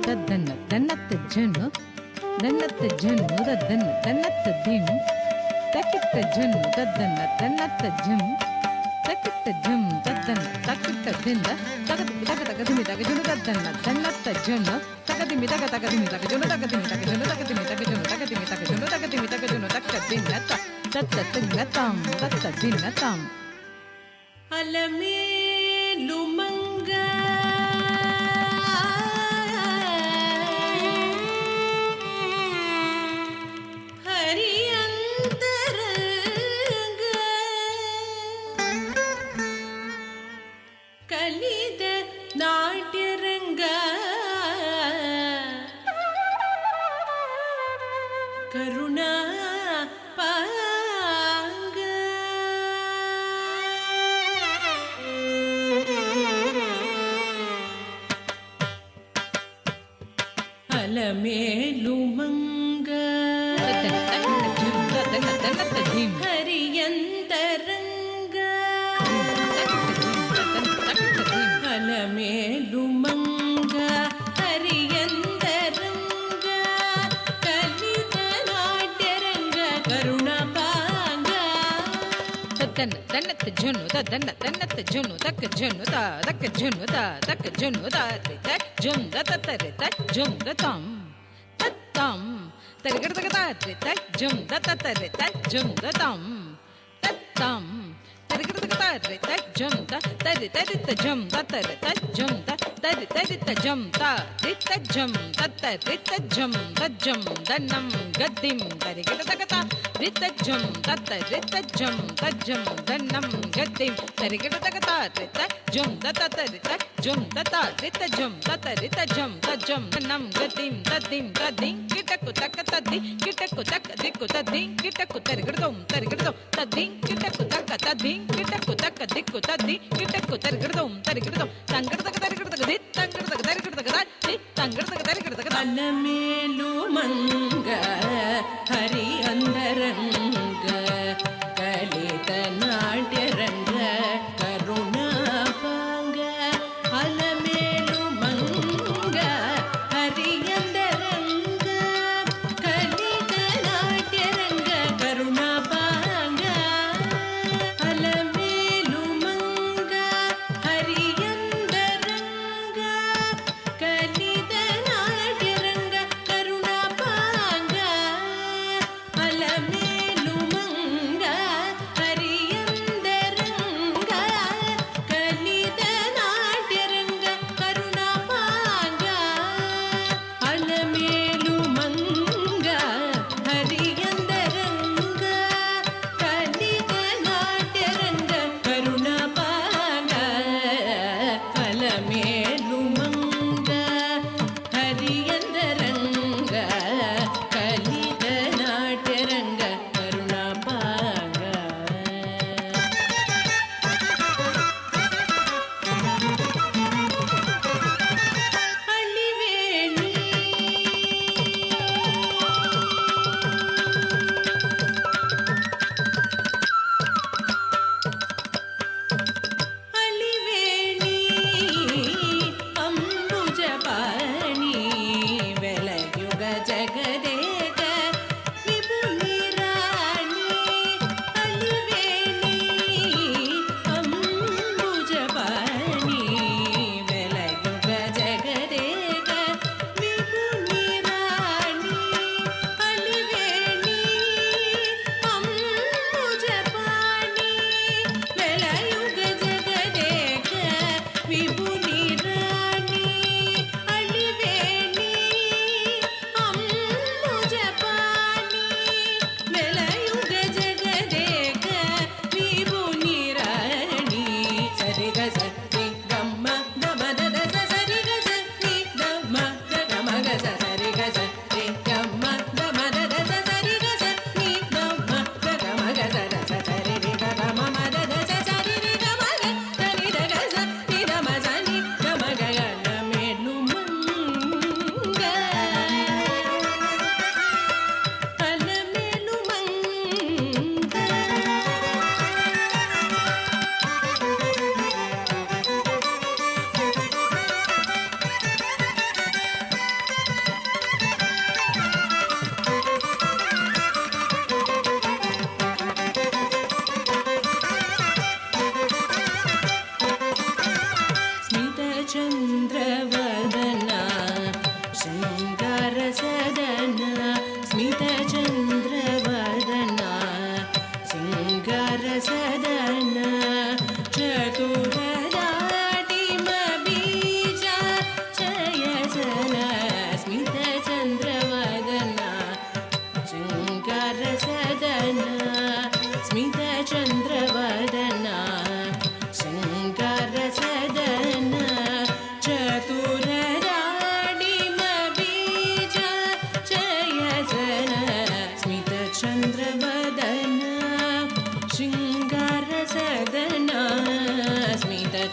தத்தன்ன தன்னத்து Jahnu தன்னத்து Jahnu தத்தன்ன தன்னத்து Thiem தக்கிட்ட Jahnu தத்தன்ன தன்னத்து gym தக்கிட்ட gym தத்தன்ன தக்கிட்ட திந்த தகதிமி தக தகதிமி தக ஜன்னு தத்தன்ன தன்னத்து ஜன்னு தகதிமி தக தகதிமி தக ஜன்னு தகதிமி தக ஜன்னு தகதிமி தக ஜன்னு தகதிமி தக ஜன்னு தகதிமி தக ஜன்னு தக்க தின்ன தத்த தின்ன தாம் தத்த தின்ன தாம் அலமேலுமங்க ஹரியந்தரங்க கலித நாட்யரங்க கருணா அலமேலுமங்க ஹரியந்தரங்க அலமேலுமங்க ஹரியந்தரங்க கலித நாட்யரங்க கருணாபாங்க தன்னத்து ஜுன்னு தன்ன தன்னத்து ஜுன்னு தக்க ஜுன்னு தக்க ஜுன்னு தக்க ஜுன்னு த ஜும் தத்தரி த ஜும் தம் தத்தம் தரிகடதக த ஜும் தத்தரி த ஜும் தம் தத்தம் தரிகடதக த ஜும் தரி தரி த ஜும் தத்தரி த ஜும் தரி தரி த ஜும் தி த ஜும் தத்தரி த ஜும் தன்னம் கத்திம் தரிகடதக ரித்த ஜும் தத்தரி த ஜும் தன்னம் கத்திம் தரிகடதக ரித்த ஜும் தத்தரி த ஜும் ரித்த ஜும் தத்தரி த ஜும் தன்னம் கத்திம் தத்திம் தத்திங் கிட்டக்கு தக்க தத்தி கிட்டக்கு தக்க திக்கு தத்திங் கிட்டக்கு தரிகடதம் தத்திங் கிட்டக்கு தக்க தத்திங் கிட்டக்கு தக்க திக்கு தத்தி கிட்டக்கு தரிகடதம் தங்கடதக தரிகடதக தி தங்கடதக தரிகடதக தி தங்கடதக தரிகடதக அலமேலுமங்க ஹரியந்தரங்க கலித நாட்யரங்க கருணாபாங்க அலமேலுமங்க ஹரியந்தரங்க கலித நாட்யரங்க கருணாபாங்க அலமேலுமங்க ஹரியந்தரங்க கலித நாட்யரங்க கருணாபாங்க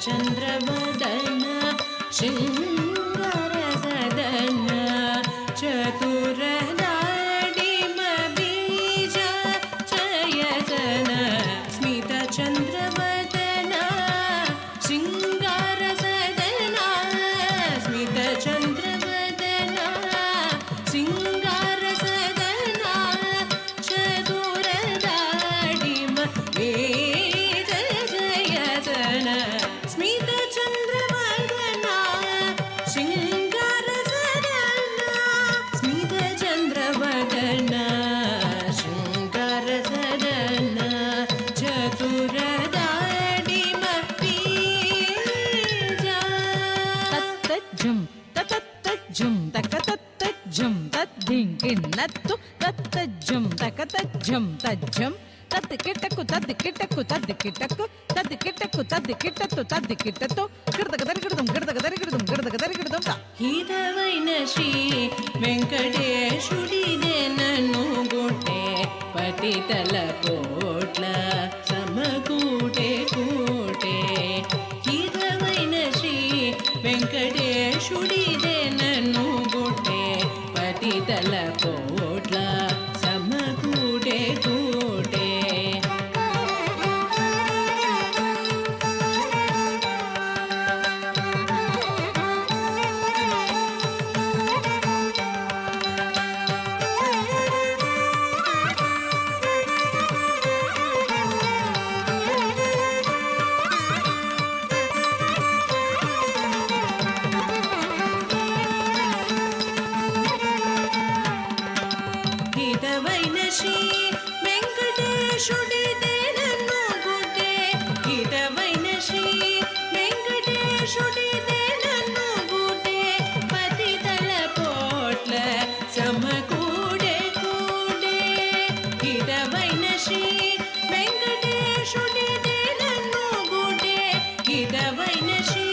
चन्द्रवदन शृङ्गारसदन चतुरदाडिमबीज जयसन स्मितचन्द्रवदन शृङ्गारसदन स्मितचन्द्रवदन शृङ्गारसदन चतुरदाडिमबीज जयसन स्मितचन्द्रवदन शृङ्गारसदन स्मितचन्द्रवदन शृङ्गारसदन चतुरदाडिमबीज तत्तज्जुं ततत्तज्जुं तकतत्तज्जुं तद्धिङ्किन्नत्तु तत्तज्जुं तकतज्जुं तज्जुं तद्दिकिटक्कु तद्दिकिटक्कु तद्दिकिटक्कु तद्दिकिटक्कु तद्दिकिटत्तु तद्दिकिटत्तु गिडदगदरिगिडदं गिडदगदरिगिडदं गिडदगदरिगिडदं ता ಹಿತವೈನ ಶ್ರೀ ವೆಂಕಟೇಶುಡಿದೆ ನನ್ನು ಗುಟ್ಟೆ ಪತಿತಲ ಕೋಟ್ಲ ಸಮಕೂಟೆ ಕೂಟೆ ಹಿತವೈನ ಶ್ರೀ ವೆಂಕಟೇಶುಡಿದೆ ನನ್ನು ಗುಟ್ಟೆ ಪತಿತಲ ಕೋಟ್ಲ ಸಮಕೂಟೆ ಕೂಟೆ ಹಿತವೈನ ಶ್ರೀ ವೆಂಕಟೇಶುಡಿದೆ ನನ್ನು ಗುಡ್ಡೆ ಹಿತವೈನ ಶ್ರೀ ವೆಂಕಟೇಶುಡಿದೆ ನನ್ನು ಗುಡ್ಡೆ ಪತಿತಲ ಕೋಟ್ಲ ಸಮಕೂಡೆ ಕೂಡೆ ಹಿತವೈನ ಶ್ರೀ ವೆಂಕಟೇಶುಡಿದೆ ನನ್ನು ಗುಡ್ಡೆ ಹಿತವೈನ ಶ್ರೀ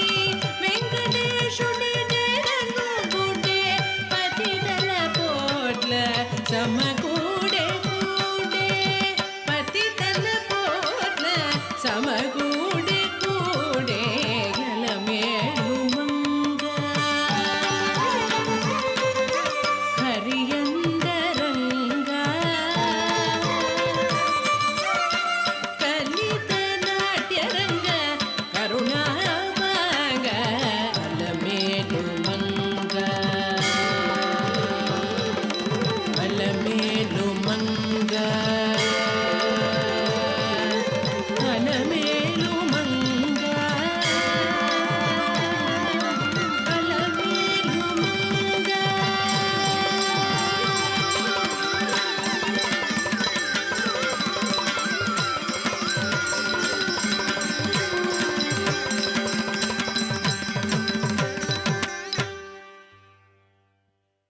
ವೆಂಕಟೇಶುಡಿದೆ ನನ್ನು ಗುಡ್ಡೆ ಪತಿತಲ ಕೋಟ್ಲ ಸಮಕೂಡೆ